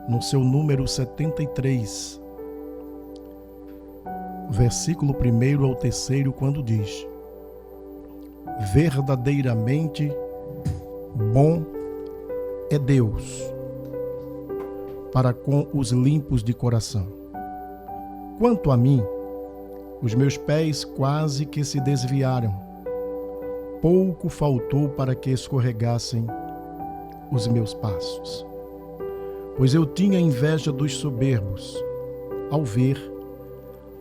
no seu número 73, versículo 1 ao 3, quando diz: verdadeiramente bom é Deus para com os limpos de coração. Quanto a mim, os meus pés quase que se desviaram. Pouco faltou para que escorregassem os meus passos. Pois eu tinha inveja dos soberbos ao ver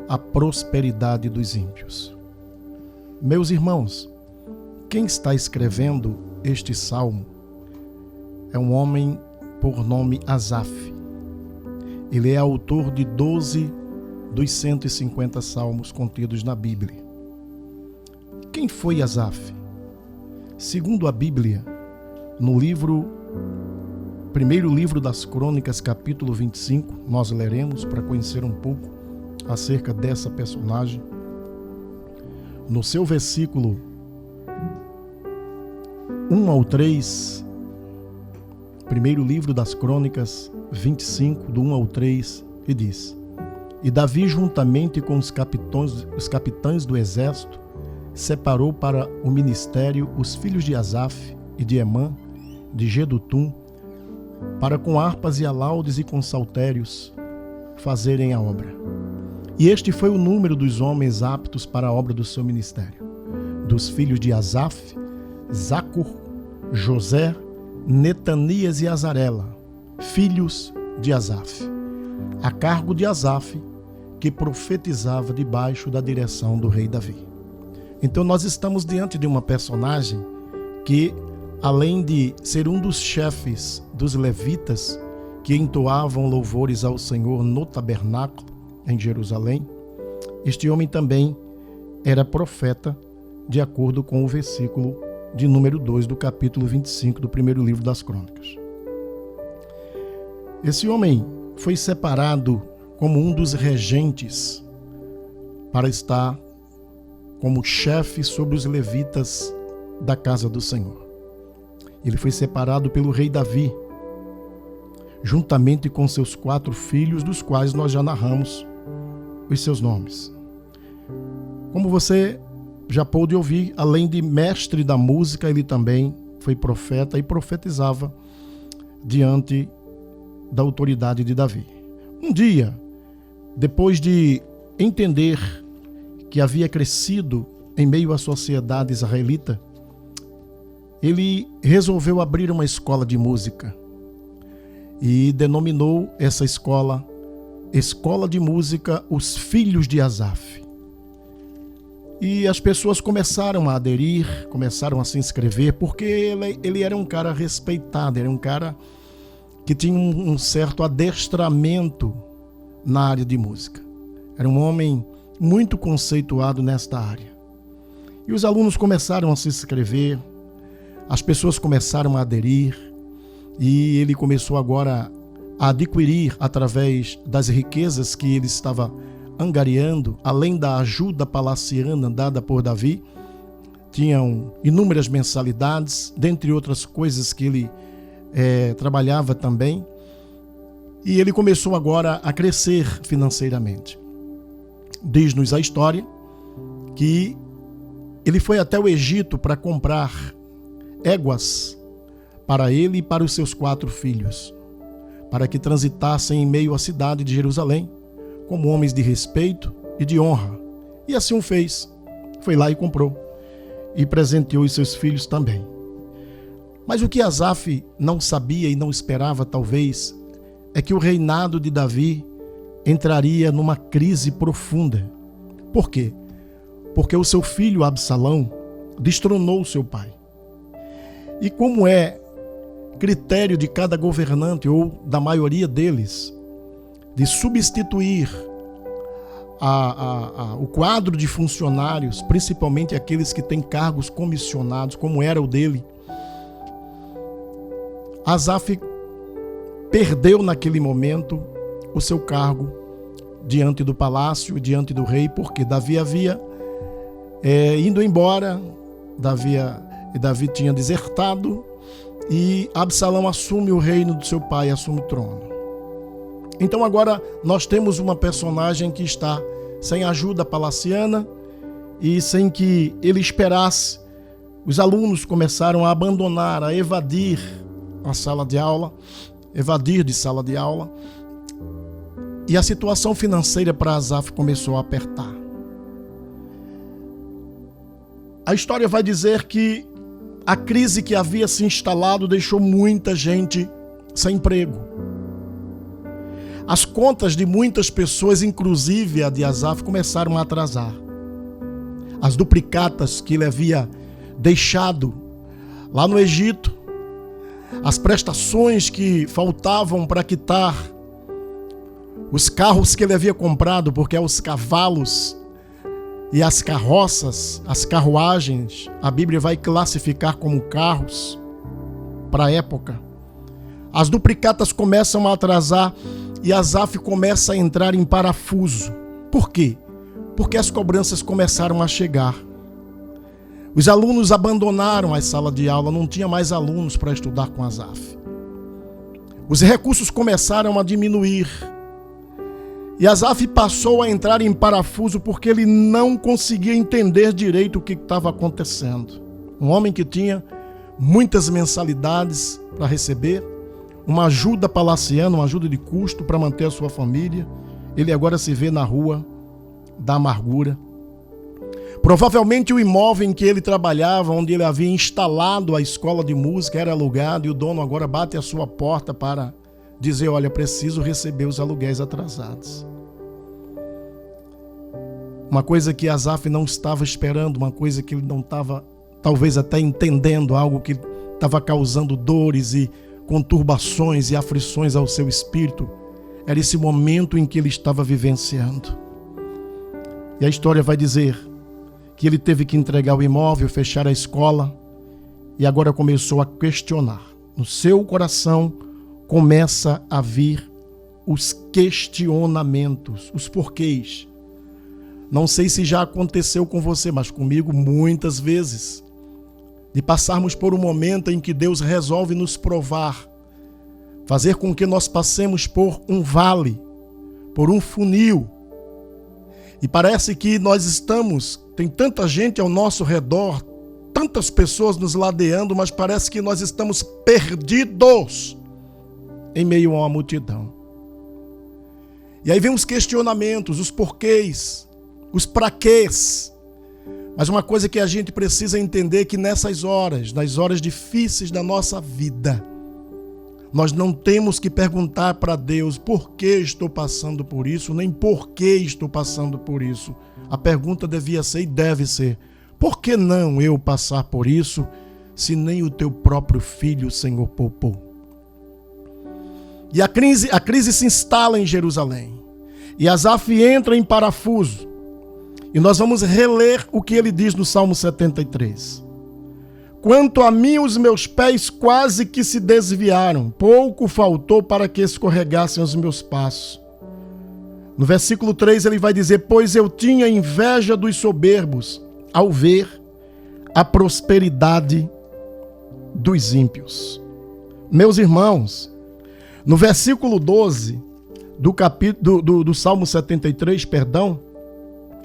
a prosperidade dos ímpios. Meus irmãos, quem está escrevendo este salmo é um homem por nome Asaf. Ele é autor de 12 dos 150 salmos contidos na Bíblia. Quem foi Asaf? Segundo a Bíblia, no primeiro livro das Crônicas, capítulo 25, nós leremos para conhecer um pouco acerca dessa personagem. No seu versículo 1 ao 3, primeiro livro das Crônicas 25, do 1 ao 3, e diz: E Davi, juntamente com os capitães do exército, separou para o ministério os filhos de Asaf e de Emã, de Jedutum, para com harpas e alaudes e com saltérios fazerem a obra. E este foi o número dos homens aptos para a obra do seu ministério: dos filhos de Asaf, Zacur, José, Netanias e Azarela, filhos de Asaf, a cargo de Asaf, que profetizava debaixo da direção do rei Davi. Então nós estamos diante de uma personagem que, além de ser um dos chefes dos levitas que entoavam louvores ao Senhor no tabernáculo em Jerusalém, este homem também era profeta, de acordo com o versículo de número 2 do capítulo 25 do primeiro livro das Crônicas. Esse homem foi separado como um dos regentes para estar como chefe sobre os levitas da casa do Senhor. Ele foi separado pelo rei Davi, juntamente com seus 4 filhos, dos quais nós já narramos os seus nomes. Como você já pôde ouvir, além de mestre da música, ele também foi profeta e profetizava diante da autoridade de Davi. Um dia, depois de entender que havia crescido em meio à sociedade israelita, ele resolveu abrir uma escola de música e denominou essa escola Escola de Música Os Filhos de Asaf. E as pessoas começaram a aderir, começaram a se inscrever, porque ele era um cara respeitado, era um cara que tinha um certo adestramento na área de música. Era um homem muito conceituado nesta área. E os alunos começaram a se inscrever, as pessoas começaram a aderir, e ele começou agora a adquirir, através das riquezas que ele estava angariando, além da ajuda palaciana dada por Davi, tinham inúmeras mensalidades, dentre outras coisas que ele trabalhava também, e ele começou agora a crescer financeiramente. Diz-nos a história que ele foi até o Egito para comprar éguas para ele e para os seus 4 filhos, para que transitassem em meio à cidade de Jerusalém, como homens de respeito e de honra. E assim o fez. Foi lá e comprou. E presenteou os seus filhos também. Mas o que Asaf não sabia e não esperava, talvez, é que o reinado de Davi entraria numa crise profunda. Por quê? Porque o seu filho Absalão destronou seu pai. E como é critério de cada governante, ou da maioria deles, de substituir o quadro de funcionários, principalmente aqueles que têm cargos comissionados, como era o dele, Asaf perdeu naquele momento o seu cargo diante do palácio, diante do rei, porque Davi havia indo embora, Davi tinha desertado, e Absalão assume o reino do seu pai, assume o trono. Então agora nós temos uma personagem que está sem ajuda palaciana e sem que ele esperasse. Os alunos começaram a abandonar, a evadir a sala de aula, evadir de sala de aula. E a situação financeira para Asaf começou a apertar. A história vai dizer que a crise que havia se instalado deixou muita gente sem emprego. As contas de muitas pessoas, inclusive a de Asaf, começaram a atrasar. As duplicatas que ele havia deixado lá no Egito, as prestações que faltavam para quitar, os carros que ele havia comprado, porque os cavalos e as carroças, as carruagens, a Bíblia vai classificar como carros para a época. As duplicatas começam a atrasar e Asaf começa a entrar em parafuso. Por quê? Porque as cobranças começaram a chegar. Os alunos abandonaram a sala de aula, não tinha mais alunos para estudar com Asaf. Os recursos começaram a diminuir. E Asaf passou a entrar em parafuso porque ele não conseguia entender direito o que estava acontecendo. Um homem que tinha muitas mensalidades para receber, uma ajuda palaciana, uma ajuda de custo para manter a sua família, ele agora se vê na rua da amargura. Provavelmente o imóvel em que ele trabalhava, onde ele havia instalado a escola de música, era alugado e o dono agora bate a sua porta para dizer, olha, preciso receber os aluguéis atrasados. Uma coisa que Asaf não estava esperando, uma coisa que ele não estava talvez até entendendo, algo que estava causando dores e conturbações e aflições ao seu espírito, era esse momento em que ele estava vivenciando. E a história vai dizer que ele teve que entregar o imóvel, fechar a escola e agora começou a questionar. No seu coração começa a vir os questionamentos, os porquês. Não sei se já aconteceu com você, mas comigo muitas vezes, de passarmos por um momento em que Deus resolve nos provar, fazer com que nós passemos por um vale, por um funil. E parece que nós tem tanta gente ao nosso redor, tantas pessoas nos ladeando, mas parece que nós estamos perdidos em meio a uma multidão. E aí vem os questionamentos, os porquês, os praquês. Mas uma coisa que a gente precisa entender é que nessas horas, nas horas difíceis da nossa vida, nós não temos que perguntar para Deus por que estou passando por isso, nem por que estou passando por isso. A pergunta devia ser e deve ser, por que não eu passar por isso, se nem o teu próprio filho, Senhor, poupou? E a crise se instala em Jerusalém. E Asaf entra em parafuso. E nós vamos reler o que ele diz no Salmo 73. Quanto a mim, os meus pés quase que se desviaram. Pouco faltou para que escorregassem os meus passos. No versículo 3 ele vai dizer, pois eu tinha inveja dos soberbos ao ver a prosperidade dos ímpios. Meus irmãos, no versículo 12 do Salmo 73,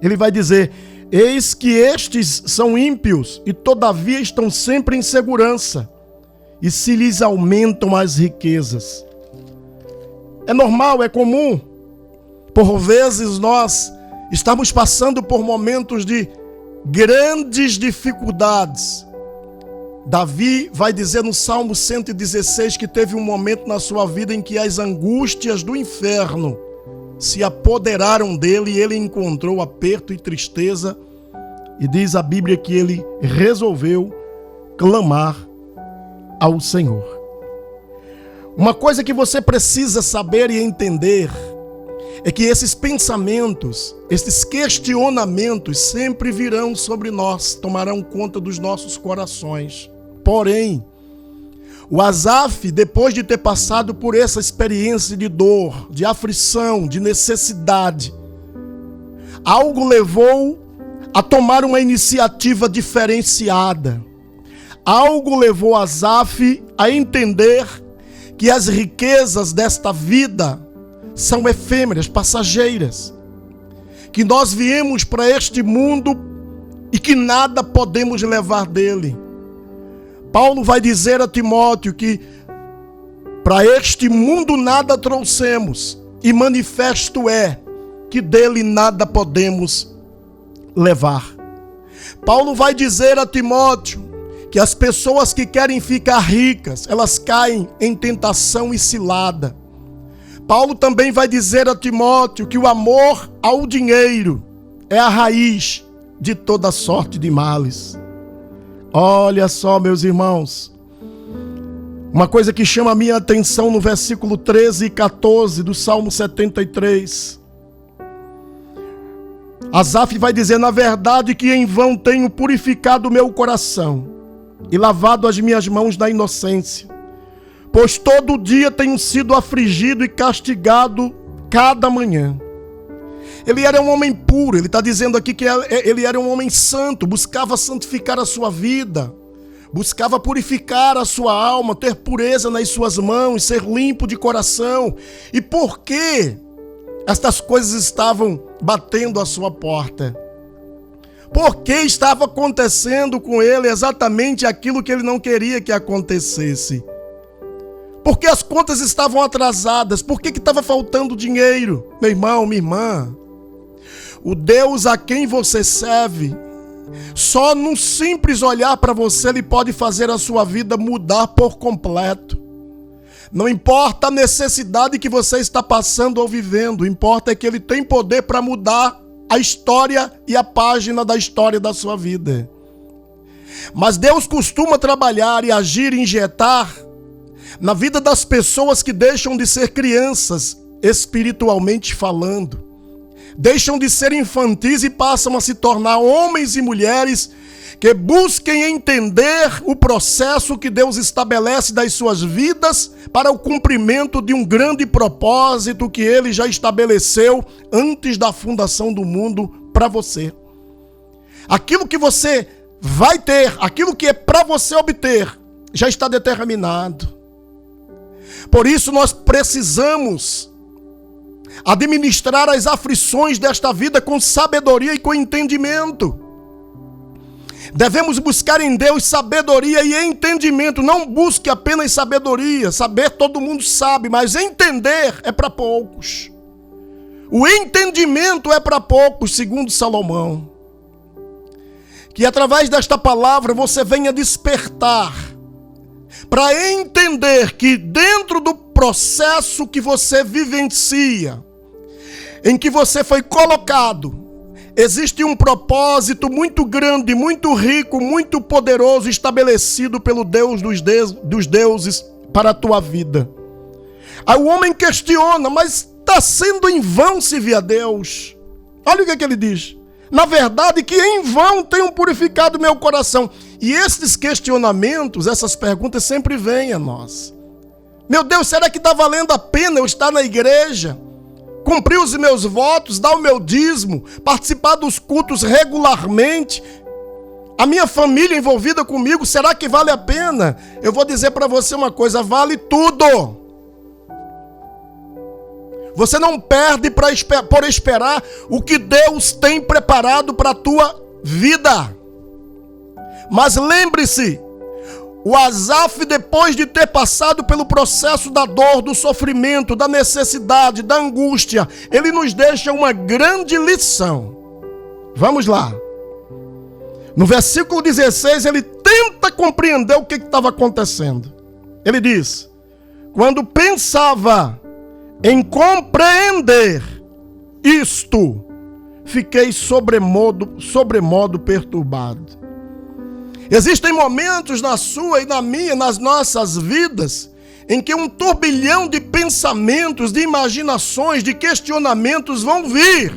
ele vai dizer, eis que estes são ímpios e todavia estão sempre em segurança, e se lhes aumentam as riquezas. É normal, é comum. Por vezes nós estamos passando por momentos de grandes dificuldades. Davi vai dizer no Salmo 116 que teve um momento na sua vida em que as angústias do inferno se apoderaram dele e ele encontrou aperto e tristeza. E diz a Bíblia que ele resolveu clamar ao Senhor. Uma coisa que você precisa saber e entender é que esses pensamentos, esses questionamentos sempre virão sobre nós, tomarão conta dos nossos corações. Porém, o Asaf, depois de ter passado por essa experiência de dor, de aflição, de necessidade, algo levou a tomar uma iniciativa diferenciada. Algo levou Asaf a entender que as riquezas desta vida são efêmeras, passageiras. Que nós viemos para este mundo e que nada podemos levar dele. Paulo vai dizer a Timóteo que para este mundo nada trouxemos, e manifesto é que dele nada podemos levar. Paulo vai dizer a Timóteo que as pessoas que querem ficar ricas, elas caem em tentação e cilada. Paulo também vai dizer a Timóteo que o amor ao dinheiro é a raiz de toda sorte de males. Olha só, meus irmãos, uma coisa que chama a minha atenção no versículo 13 e 14 do Salmo 73. Asaf vai dizer: na verdade que em vão tenho purificado o meu coração e lavado as minhas mãos da inocência, pois todo dia tenho sido afligido e castigado cada manhã. Ele era um homem puro, ele está dizendo aqui que ele era um homem santo, buscava santificar a sua vida, buscava purificar a sua alma, ter pureza nas suas mãos, ser limpo de coração. E por que estas coisas estavam batendo à sua porta? Por que estava acontecendo com ele exatamente aquilo que ele não queria que acontecesse? Porque as contas estavam atrasadas. Por que estava faltando dinheiro? Meu irmão, minha irmã, o Deus a quem você serve, só num simples olhar para você, ele pode fazer a sua vida mudar por completo. Não importa a necessidade que você está passando ou vivendo, importa é que ele tem poder para mudar a história e a página da história da sua vida. Mas Deus costuma trabalhar e agir e injetar na vida das pessoas que deixam de ser crianças, espiritualmente falando. Deixam de ser infantis e passam a se tornar homens e mulheres que busquem entender o processo que Deus estabelece das suas vidas para o cumprimento de um grande propósito que Ele já estabeleceu antes da fundação do mundo para você. Aquilo que você vai ter, aquilo que é para você obter, já está determinado. Por isso nós precisamos administrar as aflições desta vida com sabedoria e com entendimento. Devemos buscar em Deus sabedoria e entendimento. Não busque apenas sabedoria. Saber todo mundo sabe, mas entender é para poucos. O entendimento é para poucos, segundo Salomão. Que através desta palavra você venha despertar para entender que dentro do processo que você vivencia, em que você foi colocado, existe um propósito muito grande, muito rico, muito poderoso, estabelecido pelo Deus dos deuses para a tua vida. Aí o homem questiona, mas está sendo em vão servir a Deus. Olha o que ele diz. Na verdade que em vão tenho purificado meu coração. E esses questionamentos, essas perguntas sempre vêm a nós. Meu Deus, será que está valendo a pena eu estar na igreja? Cumprir os meus votos, dar o meu dízimo, participar dos cultos regularmente, a minha família envolvida comigo, será que vale a pena? Eu vou dizer para você uma coisa, vale tudo. Você não perde por esperar o que Deus tem preparado para a tua vida. Mas lembre-se, o Asaf, depois de ter passado pelo processo da dor, do sofrimento, da necessidade, da angústia, ele nos deixa uma grande lição. Vamos lá. No versículo 16, ele tenta compreender o que estava acontecendo. Ele diz: quando pensava em compreender isto, fiquei sobremodo perturbado. Existem momentos na sua e na minha, nas nossas vidas, em que um turbilhão de pensamentos, de imaginações, de questionamentos vão vir.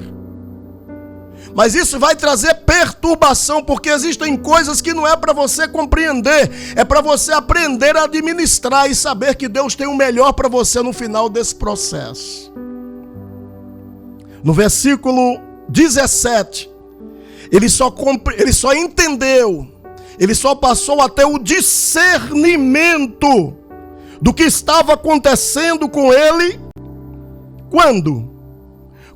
Mas isso vai trazer perturbação, porque existem coisas que não é para você compreender, é para você aprender a administrar e saber que Deus tem o melhor para você no final desse processo. No versículo 17, ele só entendeu, ele só passou a ter o discernimento do que estava acontecendo com ele Quando?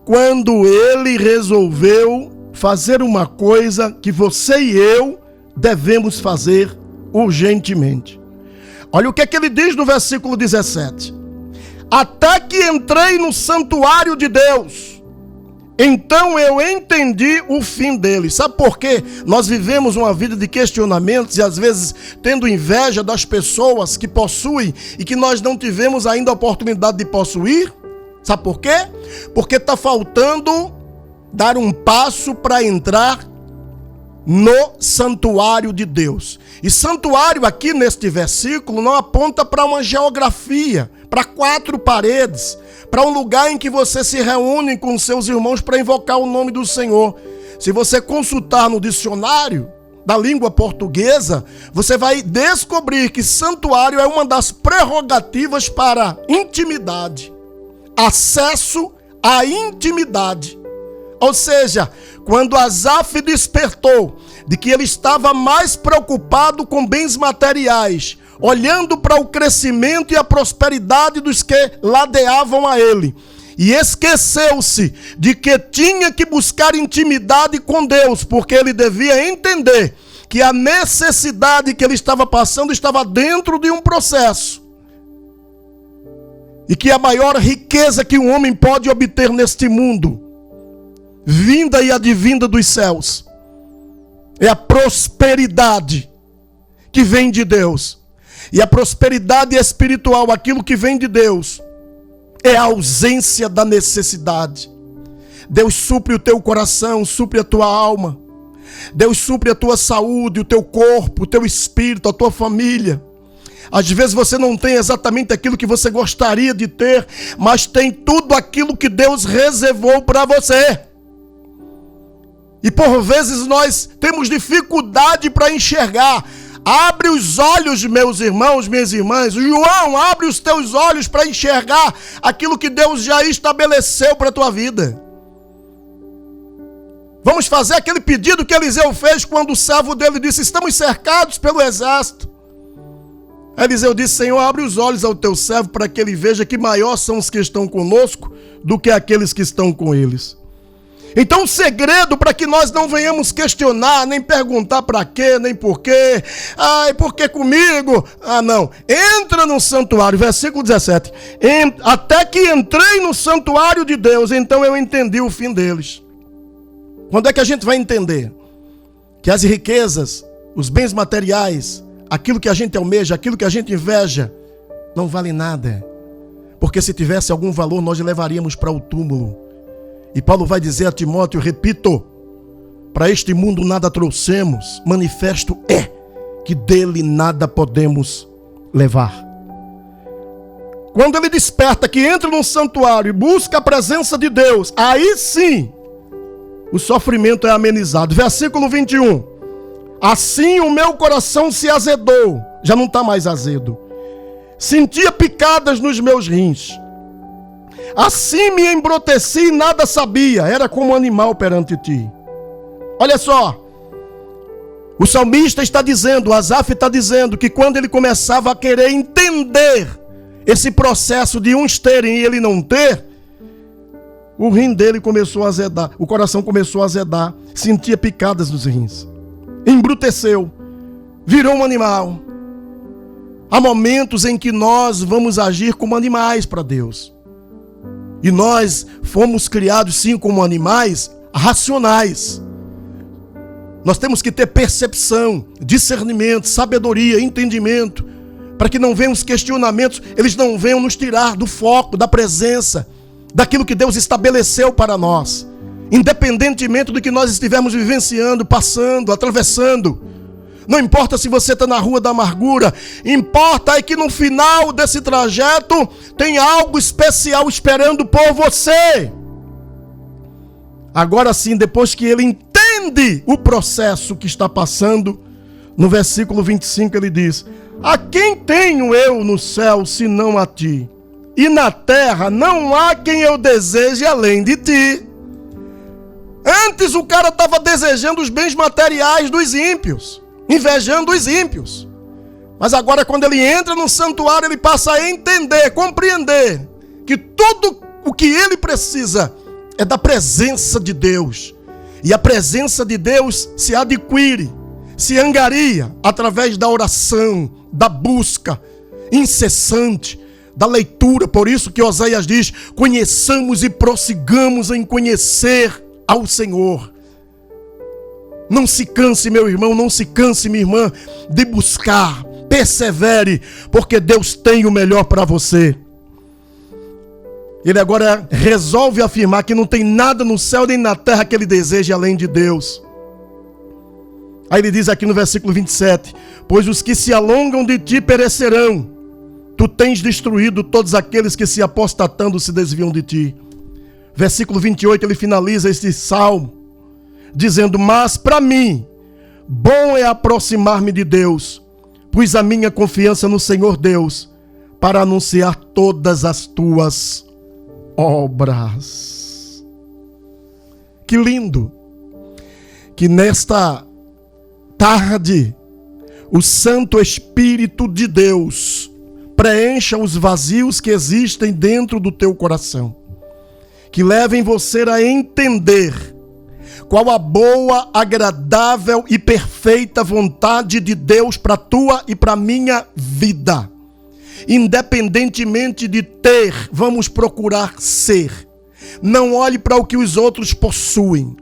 Quando ele resolveu fazer uma coisa que você e eu devemos fazer urgentemente. Olha o que é que ele diz no versículo 17. Até que entrei no santuário de Deus, então eu entendi o fim dele. Sabe por quê? Nós vivemos uma vida de questionamentos e às vezes tendo inveja das pessoas que possuem e que nós não tivemos ainda a oportunidade de possuir. Sabe por quê? Porque está faltando dar um passo para entrar no santuário de Deus. E santuário aqui neste versículo não aponta para uma geografia, para 4 paredes, para um lugar em que você se reúne com seus irmãos para invocar o nome do Senhor. Se você consultar no dicionário da língua portuguesa, você vai descobrir que santuário é uma das prerrogativas para intimidade, acesso à intimidade. Ou seja, quando Asaf despertou de que ele estava mais preocupado com bens materiais, olhando para o crescimento e a prosperidade dos que ladeavam a ele, e esqueceu-se de que tinha que buscar intimidade com Deus, porque ele devia entender que a necessidade que ele estava passando estava dentro de um processo, e que a maior riqueza que um homem pode obter neste mundo, vinda e advinda dos céus, é a prosperidade que vem de Deus. E a prosperidade espiritual, aquilo que vem de Deus, é a ausência da necessidade. Deus supre o teu coração, supre a tua alma. Deus supre a tua saúde, o teu corpo, o teu espírito, a tua família. Às vezes você não tem exatamente aquilo que você gostaria de ter, mas tem tudo aquilo que Deus reservou para você. E por vezes nós temos dificuldade para enxergar. Abre os olhos, meus irmãos, minhas irmãs. João, abre os teus olhos para enxergar aquilo que Deus já estabeleceu para a tua vida. Vamos fazer aquele pedido que Eliseu fez quando o servo dele disse: estamos cercados pelo exército. Eliseu disse: Senhor, abre os olhos ao teu servo para que ele veja que maior são os que estão conosco do que aqueles que estão com eles. Então o segredo para que nós não venhamos questionar, nem perguntar para quê, nem por quê, por que comigo? Não, entra no santuário, versículo 17, até que entrei no santuário de Deus, então eu entendi o fim deles. Quando é que a gente vai entender que as riquezas, os bens materiais, aquilo que a gente almeja, aquilo que a gente inveja, não vale nada? Porque se tivesse algum valor, nós levaríamos para o túmulo. E Paulo vai dizer a Timóteo, repito, para este mundo nada trouxemos, manifesto é que dele nada podemos levar. Quando ele desperta, que entra num santuário e busca a presença de Deus, aí sim o sofrimento é amenizado. Versículo 21. Assim o meu coração se azedou, já não está mais azedo. Sentia picadas nos meus rins. Assim me embruteci e nada sabia, era como um animal perante ti. Olha só, o salmista está dizendo, Asaf está dizendo que quando ele começava a querer entender esse processo de uns terem e ele não ter, o rim dele começou a azedar, o coração começou a azedar, sentia picadas nos rins, embruteceu, virou um animal. Há momentos em que nós vamos agir como animais para Deus. E nós fomos criados sim como animais racionais. Nós temos que ter percepção, discernimento, sabedoria, entendimento, para que não venham os questionamentos, eles não venham nos tirar do foco, da presença, daquilo que Deus estabeleceu para nós, independentemente do que nós estivermos vivenciando, passando, atravessando. Não importa se você está na rua da amargura, importa é que no final desse trajeto tem algo especial esperando por você. Agora sim, depois que ele entende o processo que está passando, no versículo 25 ele diz: a quem tenho eu no céu senão a ti? E na terra não há quem eu deseje além de ti. Antes o cara estava desejando os bens materiais dos ímpios, invejando os ímpios. Mas agora quando ele entra no santuário, ele passa a entender, compreender que tudo o que ele precisa é da presença de Deus. E a presença de Deus se adquire, se angaria através da oração, da busca incessante, da leitura. Por isso que Oséias diz: conheçamos e prossigamos em conhecer ao Senhor. Não se canse, meu irmão, não se canse, minha irmã, de buscar. Persevere, porque Deus tem o melhor para você. Ele agora resolve afirmar que não tem nada no céu nem na terra que ele deseje além de Deus. Aí ele diz aqui no versículo 27, pois os que se alongam de ti perecerão. Tu tens destruído todos aqueles que se apostatando se desviam de ti. Versículo 28, ele finaliza este salmo dizendo: mas para mim, bom é aproximar-me de Deus, pus a minha confiança no Senhor Deus, para anunciar todas as tuas obras. Que lindo! Que nesta tarde, o Santo Espírito de Deus preencha os vazios que existem dentro do teu coração. Que levem você a entender qual a boa, agradável e perfeita vontade de Deus para a tua e para a minha vida. Independentemente de ter, vamos procurar ser. Não olhe para o que os outros possuem.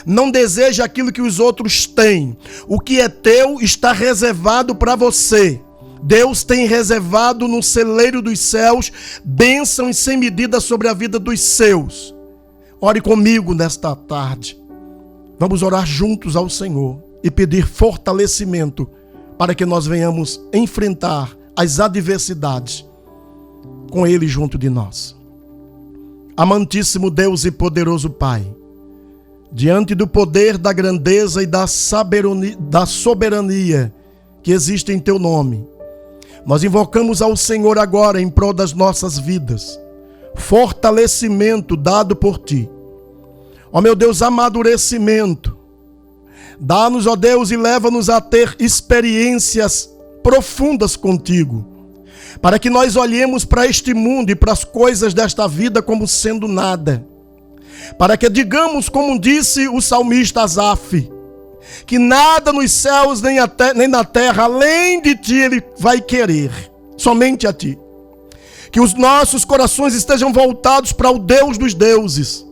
Não deseje aquilo que os outros têm. O que é teu está reservado para você. Deus tem reservado no celeiro dos céus bênçãos sem medida sobre a vida dos seus. Ore comigo nesta tarde. Vamos orar juntos ao Senhor e pedir fortalecimento para que nós venhamos enfrentar as adversidades com Ele junto de nós. Amantíssimo Deus e poderoso Pai, diante do poder, da grandeza e da soberania que existe em Teu nome, nós invocamos ao Senhor agora em prol das nossas vidas, fortalecimento dado por Ti. Ó meu Deus, amadurecimento. Dá-nos, ó Deus, e leva-nos a ter experiências profundas contigo, para que nós olhemos para este mundo e para as coisas desta vida como sendo nada. Para que digamos, como disse o salmista Asaf, que nada nos céus nem na terra, além de Ti, Ele vai querer, somente a Ti. Que os nossos corações estejam voltados para o Deus dos deuses,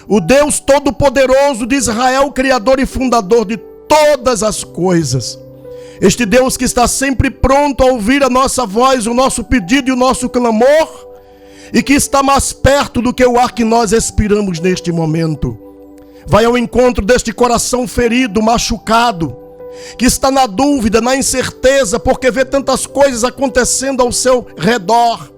o Deus Todo-Poderoso de Israel, Criador e Fundador de todas as coisas. Este Deus que está sempre pronto a ouvir a nossa voz, o nosso pedido e o nosso clamor, e que está mais perto do que o ar que nós expiramos neste momento. Vai ao encontro deste coração ferido, machucado, que está na dúvida, na incerteza, porque vê tantas coisas acontecendo ao seu redor.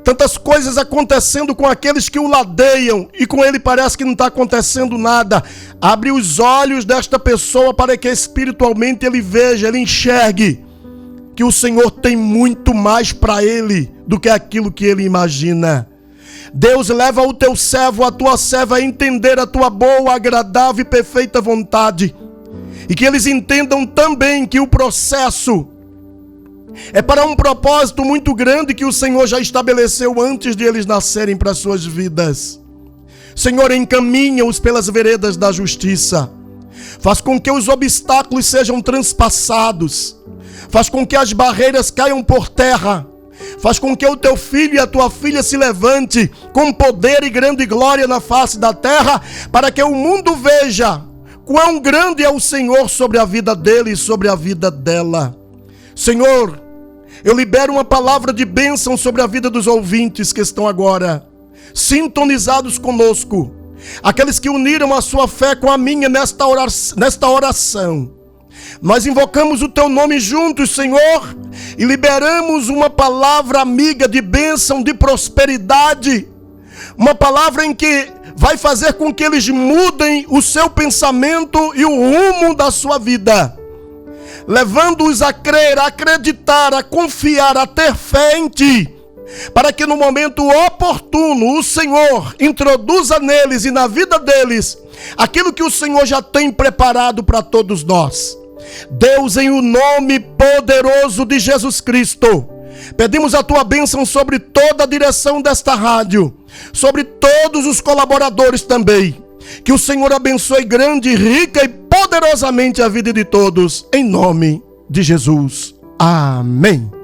Tantas coisas acontecendo com aqueles que o ladeiam e com ele parece que não está acontecendo nada. Abre os olhos desta pessoa para que espiritualmente ele veja, ele enxergue que o Senhor tem muito mais para ele do que aquilo que ele imagina. Deus, leva o teu servo, a tua serva a entender a tua boa, agradável e perfeita vontade. E que eles entendam também que o processo é para um propósito muito grande que o Senhor já estabeleceu antes de eles nascerem para as suas vidas. Senhor, encaminha-os pelas veredas da justiça. Faz com que os obstáculos sejam transpassados. Faz com que as barreiras caiam por terra. Faz com que o teu filho e a tua filha se levante com poder e grande glória na face da terra, para que o mundo veja quão grande é o Senhor sobre a vida dele e sobre a vida dela. Senhor, eu libero uma palavra de bênção sobre a vida dos ouvintes que estão agora sintonizados conosco, aqueles que uniram a sua fé com a minha nesta oração. Nós invocamos o teu nome juntos, Senhor, e liberamos uma palavra amiga de bênção, de prosperidade, uma palavra em que vai fazer com que eles mudem o seu pensamento e o rumo da sua vida, levando-os a crer, a acreditar, a confiar, a ter fé em Ti, para que no momento oportuno o Senhor introduza neles e na vida deles aquilo que o Senhor já tem preparado para todos nós. Deus, em o nome poderoso de Jesus Cristo, Pedimos a tua bênção sobre toda a direção desta rádio, sobre todos os colaboradores também. Que o Senhor abençoe grande, rica e poderosamente a vida de todos, em nome de Jesus. Amém.